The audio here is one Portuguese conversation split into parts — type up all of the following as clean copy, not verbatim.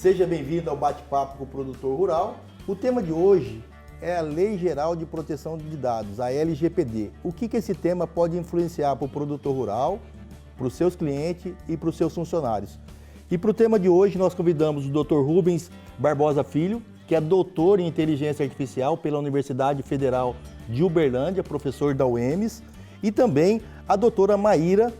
Seja bem-vindo ao Bate-Papo com o Produtor Rural. O tema de hoje é a Lei Geral de Proteção de Dados, a LGPD. O que esse tema pode influenciar para o produtor rural, para os seus clientes e para os seus funcionários? E para o tema de hoje nós convidamos o Dr. Rubens Barbosa Filho, que é doutor em Inteligência Artificial pela Universidade Federal de Uberlândia, professor da UEMS, e também a doutora Maíra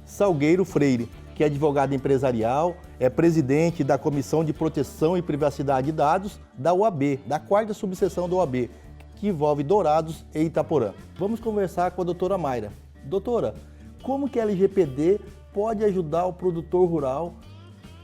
Salgueiro Freire, que é advogada empresarial, é presidente da Comissão de Proteção e Privacidade de Dados da UAB, da 4ª subseção da UAB, que envolve Dourados e Itaporã. Vamos conversar com a doutora Maíra. Doutora, como que a LGPD pode ajudar o produtor rural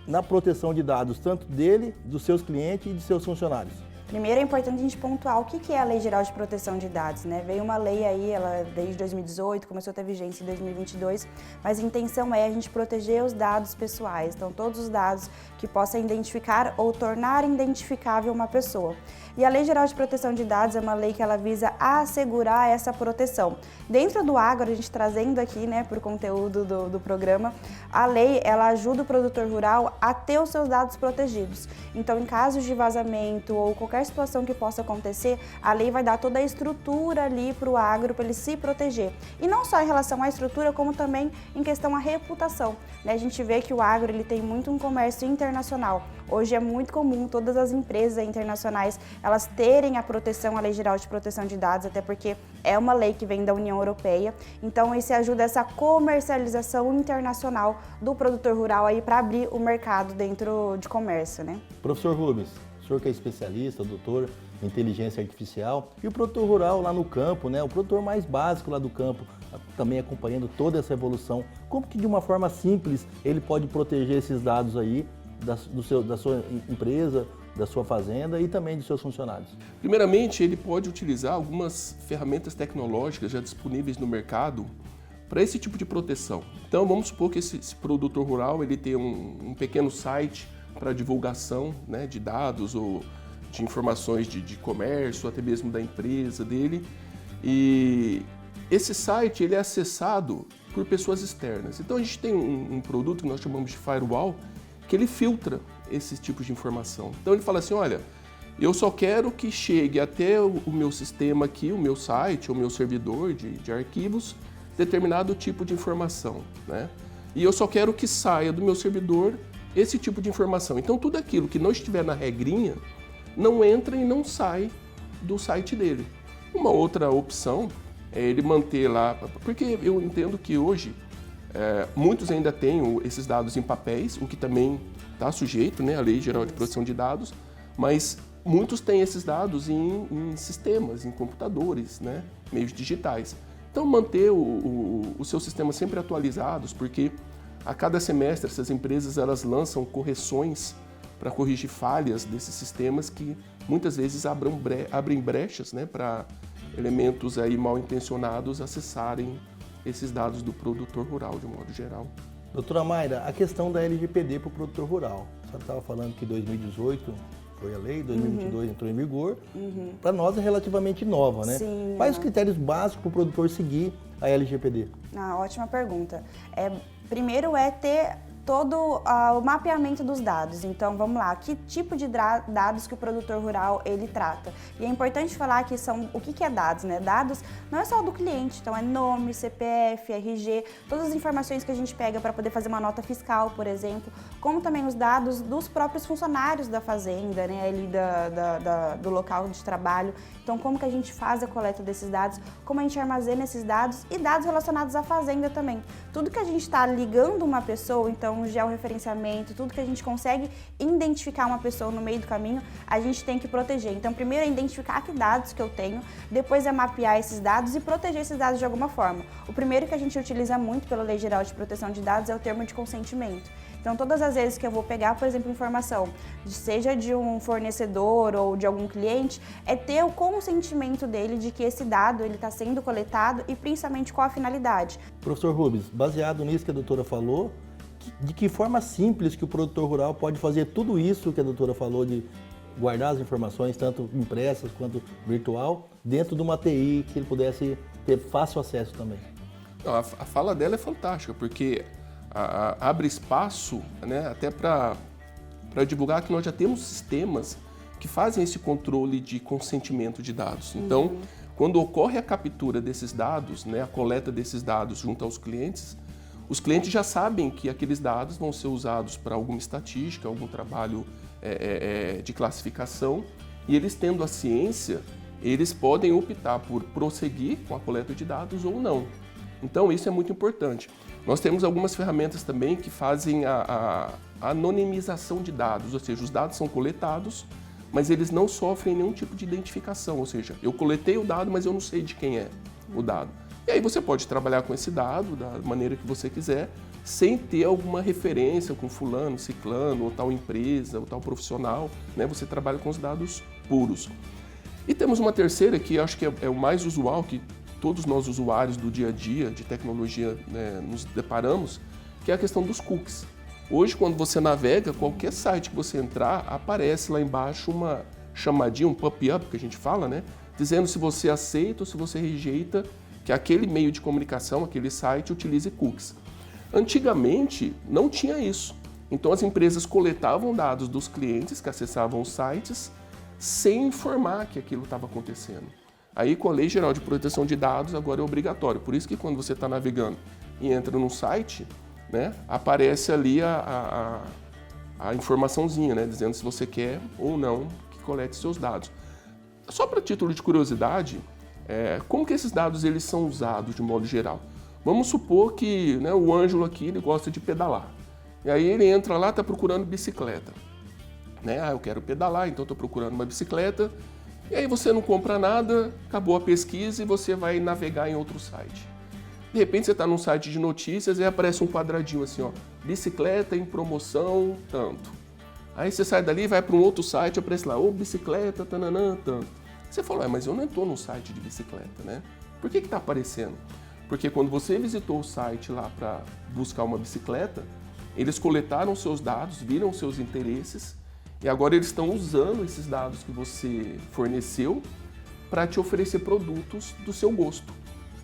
na proteção de dados, tanto dele, dos seus clientes e de seus funcionários? Primeiro é importante a gente pontuar o que é a Lei Geral de Proteção de Dados, né? Veio uma lei aí, ela desde 2018, começou a ter vigência em 2022, mas a intenção é a gente proteger os dados pessoais, então todos os dados que possam identificar ou tornar identificável uma pessoa. E a Lei Geral de Proteção de Dados é uma lei que ela visa assegurar essa proteção. Dentro do agro, a gente trazendo aqui, né, por conteúdo do programa, a lei, ela ajuda o produtor rural a ter os seus dados protegidos. Então, em casos de vazamento ou qualquer situação que possa acontecer, a lei vai dar toda a estrutura ali para o agro, para ele se proteger. E não só em relação à estrutura, como também em questão à reputação, né? A gente vê que o agro ele tem muito um comércio internacional. Hoje é muito comum todas as empresas internacionais elas terem a proteção, a Lei Geral de Proteção de Dados, até porque é uma lei que vem da União Europeia. Então, isso ajuda essa comercialização internacional do produtor rural aí para abrir o mercado dentro de comércio, né? Professor Rubens, o senhor que é especialista, doutor em inteligência artificial, e o produtor rural lá no campo, né? O produtor mais básico lá do campo, também acompanhando toda essa evolução, como que de uma forma simples ele pode proteger esses dados aí da sua empresa, da sua fazenda e também dos seus funcionários? Primeiramente, ele pode utilizar algumas ferramentas tecnológicas já disponíveis no mercado para esse tipo de proteção. Então, vamos supor que esse produtor rural ele tem um pequeno site para divulgação, né, de dados ou de informações de comércio, até mesmo da empresa dele. E esse site ele é acessado por pessoas externas. Então, a gente tem um produto que nós chamamos de firewall, que ele filtra esses tipos de informação. Então ele fala assim, olha, eu só quero que chegue até o meu sistema aqui, o meu site, o meu servidor de arquivos, determinado tipo de informação, né? E eu só quero que saia do meu servidor esse tipo de informação. Então tudo aquilo que não estiver na regrinha, não entra e não sai do site dele. Uma outra opção é ele manter lá, porque eu entendo que hoje muitos ainda têm esses dados em papéis, o que também está sujeito, né, à Lei Geral de Proteção de Dados, mas muitos têm esses dados em sistemas, em computadores, né, meios digitais. Então manter o seu sistema sempre atualizados, porque a cada semestre essas empresas elas lançam correções para corrigir falhas desses sistemas que muitas vezes abrem brechas, né, para elementos aí mal intencionados acessarem esses dados do produtor rural, de modo geral. Doutora Maíra, a questão da LGPD para o produtor rural. A senhora estava falando que 2018 foi a lei, 2022 entrou em vigor. Para nós é relativamente nova, né? Sim. Quais os critérios básicos para o produtor seguir a LGPD? Ótima pergunta. Primeiro é ter todo o mapeamento dos dados. Então, vamos lá, que tipo de dados que o produtor rural ele trata? E é importante falar que o que é dados, né? Dados não é só do cliente, então é nome, CPF, RG, todas as informações que a gente pega para poder fazer uma nota fiscal, por exemplo, como também os dados dos próprios funcionários da fazenda, né? Ali do local de trabalho. Então, como que a gente faz a coleta desses dados, como a gente armazena esses dados e dados relacionados à fazenda também. Tudo que a gente está ligando uma pessoa, então o georreferenciamento, tudo que a gente consegue identificar uma pessoa no meio do caminho, a gente tem que proteger. Então, primeiro é identificar que dados que eu tenho, depois é mapear esses dados e proteger esses dados de alguma forma. O primeiro que a gente utiliza muito pela Lei Geral de Proteção de Dados é o termo de consentimento. Então, todas as vezes que eu vou pegar, por exemplo, informação, seja de um fornecedor ou de algum cliente, é ter o consentimento dele de que esse dado está sendo coletado e principalmente qual a finalidade. Professor Rubens, baseado nisso que a doutora falou, de que forma simples que o produtor rural pode fazer tudo isso que a doutora falou, de guardar as informações, tanto impressas quanto virtual, dentro de uma TI que ele pudesse ter fácil acesso também? A fala dela é fantástica, porque abre espaço, né, até para para divulgar que nós já temos sistemas que fazem esse controle de consentimento de dados. Então, quando ocorre a captura desses dados, né, a coleta desses dados junto aos clientes, os clientes já sabem que aqueles dados vão ser usados para alguma estatística, algum trabalho de classificação, e eles tendo a ciência, eles podem optar por prosseguir com a coleta de dados ou não. Então, isso é muito importante. Nós temos algumas ferramentas também que fazem a anonimização de dados, ou seja, os dados são coletados, mas eles não sofrem nenhum tipo de identificação, ou seja, eu coletei o dado, mas eu não sei de quem é o dado. E aí você pode trabalhar com esse dado da maneira que você quiser, sem ter alguma referência com fulano, ciclano, ou tal empresa, ou tal profissional, né? Você trabalha com os dados puros. E temos uma terceira que acho que é o mais usual, que todos nós usuários do dia a dia de tecnologia, né, nos deparamos, que é a questão dos cookies. Hoje, quando você navega, qualquer site que você entrar, aparece lá embaixo uma chamadinha, um pop-up que a gente fala, né? Dizendo se você aceita ou se você rejeita que aquele meio de comunicação, aquele site, utilize cookies. Antigamente, não tinha isso. Então, as empresas coletavam dados dos clientes que acessavam os sites sem informar que aquilo estava acontecendo. Aí, com a Lei Geral de Proteção de Dados, agora é obrigatório. Por isso que quando você está navegando e entra num site, né, aparece ali a informaçãozinha, né, dizendo se você quer ou não que colete seus dados. Só para título de curiosidade, como que esses dados eles são usados de modo geral? Vamos supor que, né, o Ângelo aqui ele gosta de pedalar. E aí ele entra lá, está procurando bicicleta. Né? Eu quero pedalar, então estou procurando uma bicicleta. E aí você não compra nada, acabou a pesquisa e você vai navegar em outro site. De repente você está num site de notícias e aparece um quadradinho assim, ó, bicicleta em promoção, tanto. Aí você sai dali e vai para um outro site, aparece lá, bicicleta, tananã, tanto. Você fala, mas eu não estou num site de bicicleta, né? Por que está aparecendo? Porque quando você visitou o site lá para buscar uma bicicleta, eles coletaram seus dados, viram seus interesses e agora eles estão usando esses dados que você forneceu para te oferecer produtos do seu gosto.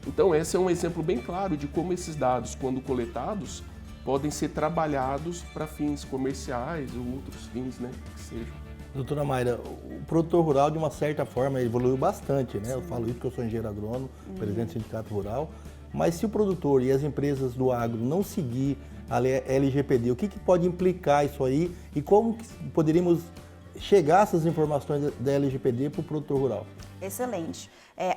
Então, esse é um exemplo bem claro de como esses dados, quando coletados, podem ser trabalhados para fins comerciais ou outros fins, né, que sejam. Doutora Mayra, o produtor rural, de uma certa forma, evoluiu bastante, né? Sim. Eu falo isso porque eu sou engenheiro agrônomo, presidente do Sindicato Rural, mas se o produtor e as empresas do agro não seguir a LGPD, o que pode implicar isso aí e como que poderíamos chegar a essas informações da LGPD para o produtor rural? Excelente.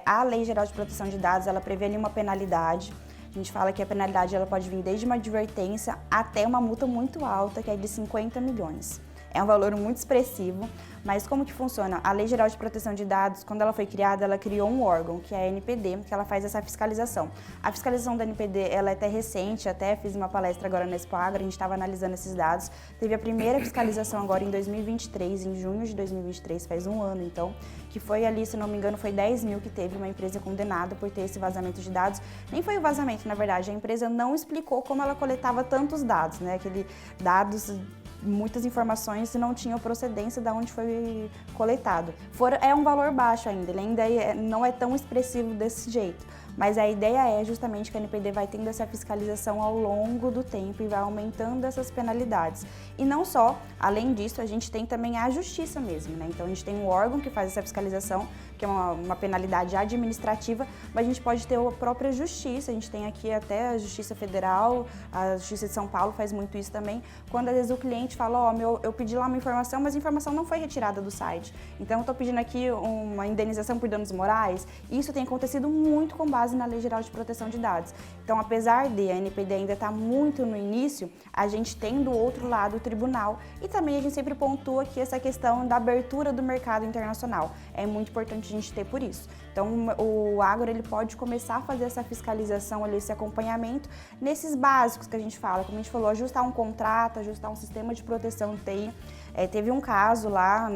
A Lei Geral de Proteção de Dados, ela prevê ali uma penalidade. A gente fala que a penalidade ela pode vir desde uma advertência até uma multa muito alta, que é de 50 milhões. É um valor muito expressivo, mas como que funciona? A Lei Geral de Proteção de Dados, quando ela foi criada, ela criou um órgão, que é a NPD, que ela faz essa fiscalização. A fiscalização da NPD, ela é até recente, até fiz uma palestra agora na Expo Agro, a gente estava analisando esses dados. Teve a primeira fiscalização agora em 2023, em junho de 2023, faz um ano então, que foi ali, se não me engano, foi 10 mil que teve uma empresa condenada por ter esse vazamento de dados. Nem foi o vazamento, na verdade, a empresa não explicou como ela coletava tantos dados, né? Dados, muitas informações e não tinham procedência de onde foi coletado. É um valor baixo ainda, ele ainda não é tão expressivo desse jeito. Mas a ideia é justamente que a NPD vai tendo essa fiscalização ao longo do tempo e vai aumentando essas penalidades. E não só, além disso, a gente tem também a justiça mesmo, né? Então a gente tem um órgão que faz essa fiscalização, que é uma penalidade administrativa, mas a gente pode ter a própria justiça, a gente tem aqui até a Justiça Federal, a Justiça de São Paulo faz muito isso também, quando às vezes o cliente fala, eu pedi lá uma informação, mas a informação não foi retirada do site. Então eu estou pedindo aqui uma indenização por danos morais, e isso tem acontecido muito com base na Lei Geral de Proteção de Dados. Então, apesar de a NPD ainda estar muito no início, a gente tem do outro lado o tribunal e também a gente sempre pontua aqui essa questão da abertura do mercado internacional. É muito importante a gente ter por isso. Então, o agro ele pode começar a fazer essa fiscalização, ali, esse acompanhamento nesses básicos que a gente fala, como a gente falou, ajustar um contrato, ajustar um sistema de proteção TI. Teve um caso lá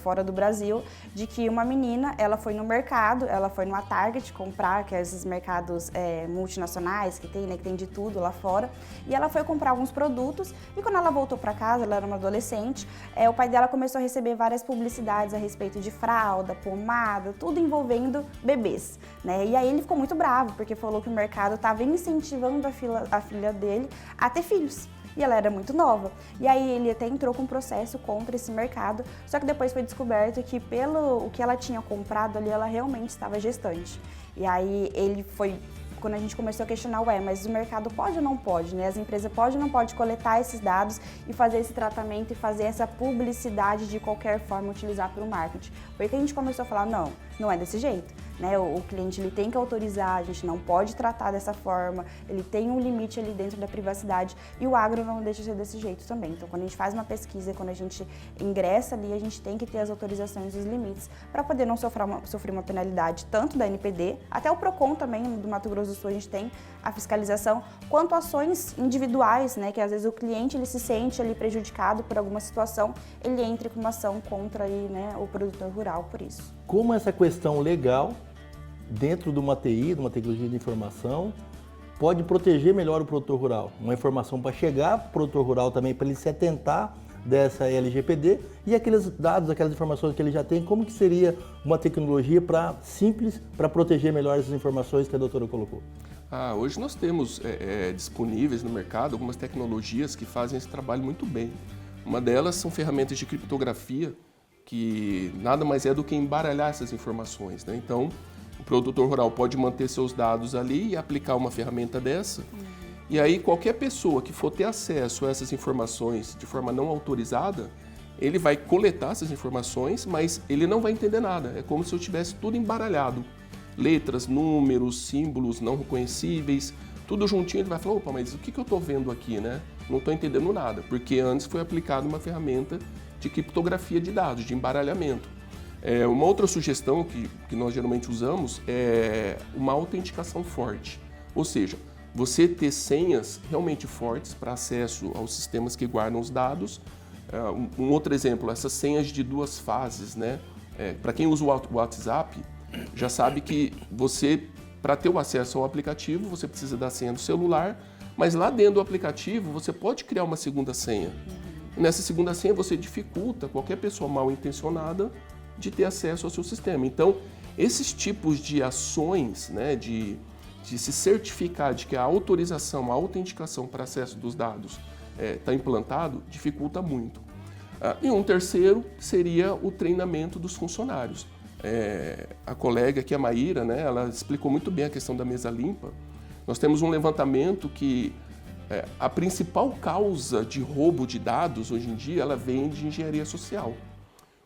fora do Brasil de que uma menina, ela foi no mercado, ela foi numa Target comprar, que é esses mercados multinacionais que tem, né, que tem de tudo lá fora, e ela foi comprar alguns produtos e quando ela voltou para casa, ela era uma adolescente, o pai dela começou a receber várias publicidades a respeito de fralda, pomada, tudo envolvendo bebês, né? E aí ele ficou muito bravo porque falou que o mercado estava incentivando a filha dele a ter filhos. e ela era muito nova. E aí ele até entrou com um processo contra esse mercado, só que depois foi descoberto que pelo o que ela tinha comprado ali, ela realmente estava gestante. E aí quando a gente começou a questionar, mas o mercado pode ou não pode, né? As empresas podem ou não podem coletar esses dados e fazer esse tratamento e fazer essa publicidade de qualquer forma, utilizar para o marketing. Foi que a gente começou a falar, não é desse jeito, né? O cliente ele tem que autorizar, a gente não pode tratar dessa forma, ele tem um limite ali dentro da privacidade e o agro não deixa de ser desse jeito também. Então, quando a gente faz uma pesquisa, quando a gente ingressa ali, a gente tem que ter as autorizações e os limites para poder não sofrer uma penalidade tanto da NPD, até o PROCON também, do Mato Grosso do Sul, a gente tem a fiscalização, quanto ações individuais, né, que às vezes o cliente ele se sente ali prejudicado por alguma situação, ele entra com uma ação contra aí, né, o produtor rural por isso. Como essa questão legal, dentro de uma TI, de uma tecnologia de informação, pode proteger melhor o produtor rural? Uma informação para chegar para o produtor rural também, para ele se atentar dessa LGPD e aqueles dados, aquelas informações que ele já tem, como que seria uma tecnologia simples para proteger melhor essas informações que a doutora colocou? Hoje nós temos disponíveis no mercado algumas tecnologias que fazem esse trabalho muito bem. Uma delas são ferramentas de criptografia, que nada mais é do que embaralhar essas informações, né? Então, o produtor rural pode manter seus dados ali e aplicar uma ferramenta dessa. E aí, qualquer pessoa que for ter acesso a essas informações de forma não autorizada, ele vai coletar essas informações, mas ele não vai entender nada. É como se eu tivesse tudo embaralhado. Letras, números, símbolos não reconhecíveis, tudo juntinho. Ele vai falar, opa, mas o que eu estou vendo aqui, né? Não estou entendendo nada, porque antes foi aplicada uma ferramenta de criptografia de dados, de embaralhamento. Uma outra sugestão que nós geralmente usamos é uma autenticação forte, ou seja, você ter senhas realmente fortes para acesso aos sistemas que guardam os dados. Um outro exemplo, essas senhas de 2 fases, né? Para quem usa o WhatsApp, já sabe que você, para ter o acesso ao aplicativo, você precisa da senha do celular, mas lá dentro do aplicativo você pode criar uma segunda senha. Nessa segunda senha você dificulta qualquer pessoa mal intencionada de ter acesso ao seu sistema. Então, esses tipos de ações, né, de se certificar de que a autorização, a autenticação para acesso dos dados está implantado, dificulta muito. E um terceiro seria o treinamento dos funcionários. A colega aqui, a Maíra, né, ela explicou muito bem a questão da mesa limpa. Nós temos um levantamento que a principal causa de roubo de dados hoje em dia, ela vem de engenharia social.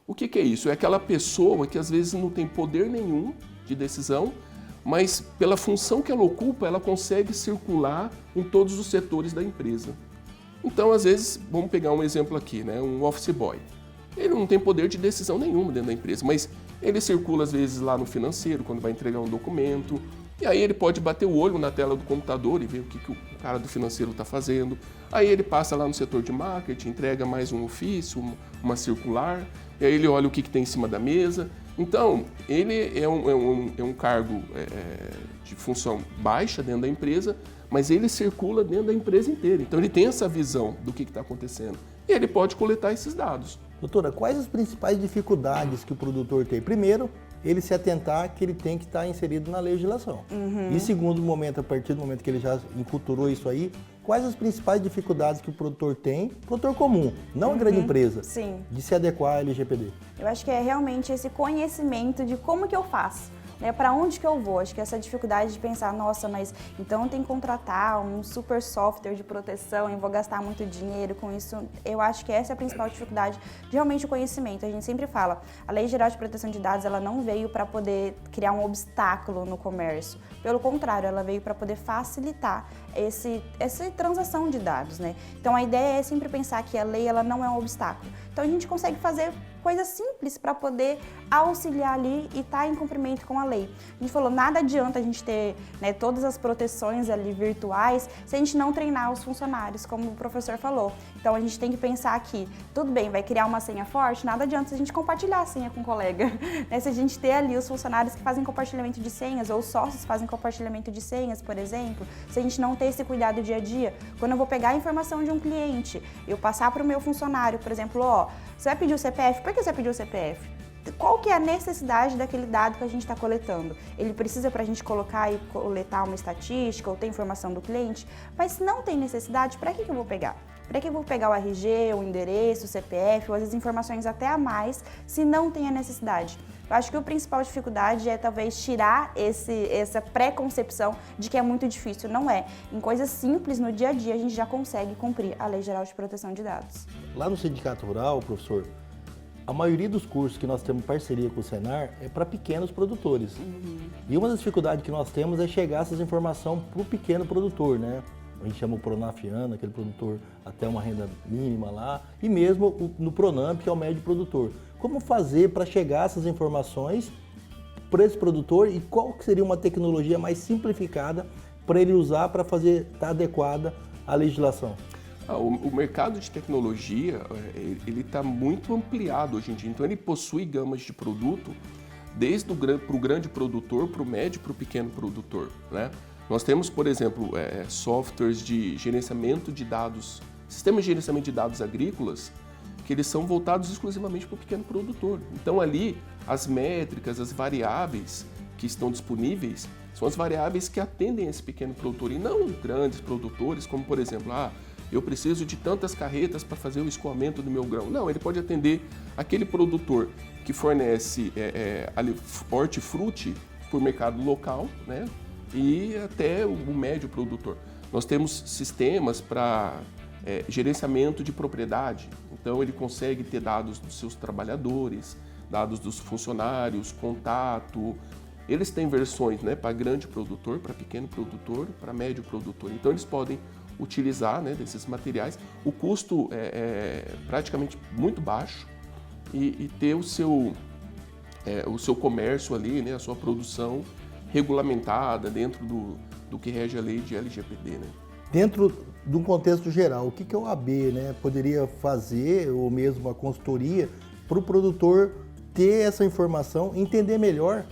O que é isso? É aquela pessoa que às vezes não tem poder nenhum de decisão, mas pela função que ela ocupa, ela consegue circular em todos os setores da empresa. Então, às vezes, vamos pegar um exemplo aqui, né? Um office boy. Ele não tem poder de decisão nenhuma dentro da empresa, mas ele circula às vezes lá no financeiro, quando vai entregar um documento, e aí ele pode bater o olho na tela do computador e ver o que o cara do financeiro está fazendo. Aí ele passa lá no setor de marketing, entrega mais um ofício, uma circular, e aí ele olha o que tem em cima da mesa. Então, ele é um cargo de função baixa dentro da empresa, mas ele circula dentro da empresa inteira. Então, ele tem essa visão do que está acontecendo. E ele pode coletar esses dados. Doutora, quais as principais dificuldades que o produtor tem? Primeiro, ele se atentar que ele tem que estar inserido na legislação. E segundo momento, a partir do momento que ele já inculturou isso aí, quais as principais dificuldades que o produtor tem, produtor comum, não a grande empresa, Sim. de se adequar à LGPD? Eu acho que é realmente esse conhecimento de como que eu faço. Né, para onde que eu vou? Acho que essa dificuldade de pensar, nossa, mas então eu tenho que contratar um super software de proteção e vou gastar muito dinheiro com isso. Eu acho que essa é a principal dificuldade de realmente o conhecimento. A gente sempre fala, a Lei Geral de Proteção de Dados, ela não veio para poder criar um obstáculo no comércio. Pelo contrário, ela veio para poder facilitar essa transação de dados, né? Então a ideia é sempre pensar que a lei ela não é um obstáculo. Então a gente consegue fazer coisas simples para poder auxiliar ali e estar em cumprimento com a lei. A gente falou, nada adianta a gente ter, né, todas as proteções ali virtuais se a gente não treinar os funcionários, como o professor falou. Então a gente tem que pensar aqui, tudo bem, vai criar uma senha forte, nada adianta se a gente compartilhar a senha com o colega. Né? Se a gente ter ali os funcionários que fazem compartilhamento de senhas ou os sócios fazem compartilhamento de senhas, por exemplo, se a gente não ter esse cuidado dia a dia, quando eu vou pegar a informação de um cliente, eu passar para o meu funcionário, por exemplo, ó, você vai pedir o CPF? Por que você vai pedir o CPF? Qual que é a necessidade daquele dado que a gente está coletando? Ele precisa para a gente colocar e coletar uma estatística ou ter informação do cliente? Mas se não tem necessidade, para que eu vou pegar? Para que eu vou pegar o RG, o endereço, o CPF, ou às vezes informações até a mais, se não tem a necessidade? Eu acho que a principal dificuldade é talvez tirar essa pré-concepção de que é muito difícil. Não é. Em coisas simples, no dia a dia, a gente já consegue cumprir a Lei Geral de Proteção de Dados. Lá no Sindicato Rural, professor, a maioria dos cursos que nós temos parceria com o Senar é para pequenos produtores. E uma das dificuldades que nós temos é chegar essas informações para o pequeno produtor, né? A gente chama o Pronafiano, aquele produtor até uma renda mínima lá, e mesmo no Pronamp, que é o médio produtor. Como fazer para chegar essas informações para esse produtor e qual que seria uma tecnologia mais simplificada para ele usar para fazer estar adequada à legislação? O mercado de tecnologia, ele está muito ampliado hoje em dia, então ele possui gamas de produto desde para o grande produtor, para o médio, para o pequeno produtor, né? Nós temos, por exemplo, softwares de gerenciamento de dados, sistemas de gerenciamento de dados agrícolas, que eles são voltados exclusivamente para o pequeno produtor. Então ali, as métricas, as variáveis que estão disponíveis, são as variáveis que atendem esse pequeno produtor e não grandes produtores, como por exemplo, eu preciso de tantas carretas para fazer o escoamento do meu grão. Não, ele pode atender aquele produtor que fornece hortifruti por mercado local, né? E até o médio produtor. Nós temos sistemas para gerenciamento de propriedade, então ele consegue ter dados dos seus trabalhadores, dados dos funcionários, contato. Eles têm versões, né, para grande produtor, para pequeno produtor, para médio produtor. Então eles podem utilizar, né, desses materiais. O custo é praticamente muito baixo e ter o seu comércio ali, né, a sua produção regulamentada dentro do que rege a lei de LGPD, né? Dentro de um contexto geral, o que a OAB, né, poderia fazer, ou mesmo a consultoria, para o produtor ter essa informação, entender melhor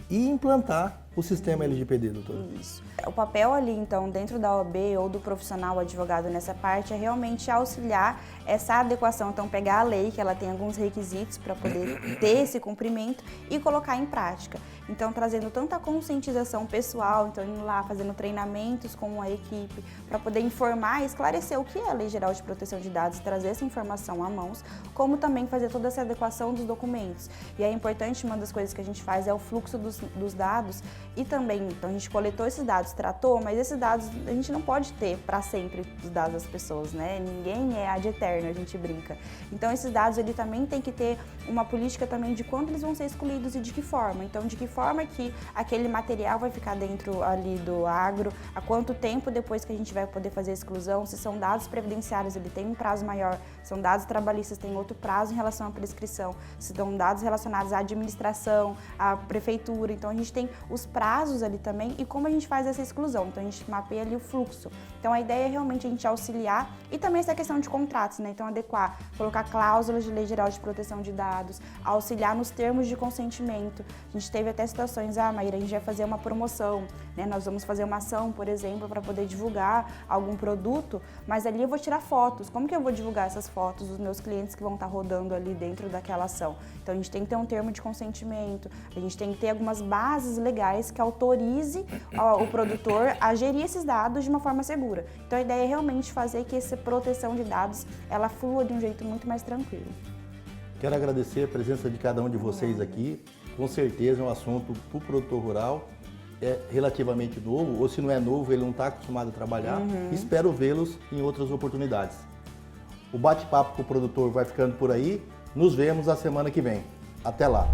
e implantar o sistema LGPD, doutor? Isso. O papel ali, então, dentro da OAB ou do profissional advogado nessa parte é realmente auxiliar essa adequação. Então, pegar a lei, que ela tem alguns requisitos para poder ter esse cumprimento e colocar em prática. Então, trazendo tanta conscientização pessoal, então indo lá, fazendo treinamentos com a equipe para poder informar e esclarecer o que é a Lei Geral de Proteção de Dados, trazer essa informação a mãos, como também fazer toda essa adequação dos documentos. E é importante, uma das coisas que a gente faz é o fluxo dos dados e também, então a gente coletou esses dados, tratou, mas esses dados a gente não pode ter para sempre os dados das pessoas, né? Ninguém é ad eterno, a gente brinca. Então esses dados ele também tem que ter uma política também de quando eles vão ser excluídos e de que forma. Então de que forma que aquele material vai ficar dentro ali do agro, há quanto tempo depois que a gente vai poder fazer a exclusão, se são dados previdenciários, ele tem um prazo maior, são dados trabalhistas, tem outro prazo em relação à prescrição, se são dados relacionados à administração, à prefeitura, então a gente tem os prazos ali também e como a gente faz essa exclusão, então a gente mapeia ali o fluxo. Então a ideia é realmente a gente auxiliar e também essa questão de contratos, né? Então adequar, colocar cláusulas de Lei Geral de Proteção de Dados, auxiliar nos termos de consentimento. A gente teve até situações, Maíra, a gente vai fazer uma promoção, né? Nós vamos fazer uma ação, por exemplo, para poder divulgar algum produto, mas ali eu vou tirar fotos. Como que eu vou divulgar essas fotos dos meus clientes que vão estar rodando ali dentro daquela ação? Então a gente tem que ter um termo de consentimento, a gente tem que ter algumas bases legais que autorize o produtor a gerir esses dados de uma forma segura. Então a ideia é realmente fazer que essa proteção de dados ela flua de um jeito muito mais tranquilo. Quero agradecer a presença de cada um de vocês aqui. Com certeza é um assunto para o produtor rural, é relativamente novo, ou se não é novo, ele não está acostumado a trabalhar. Espero vê-los em outras oportunidades. O bate-papo com o produtor vai ficando por aí. Nos vemos a semana que vem. Até lá!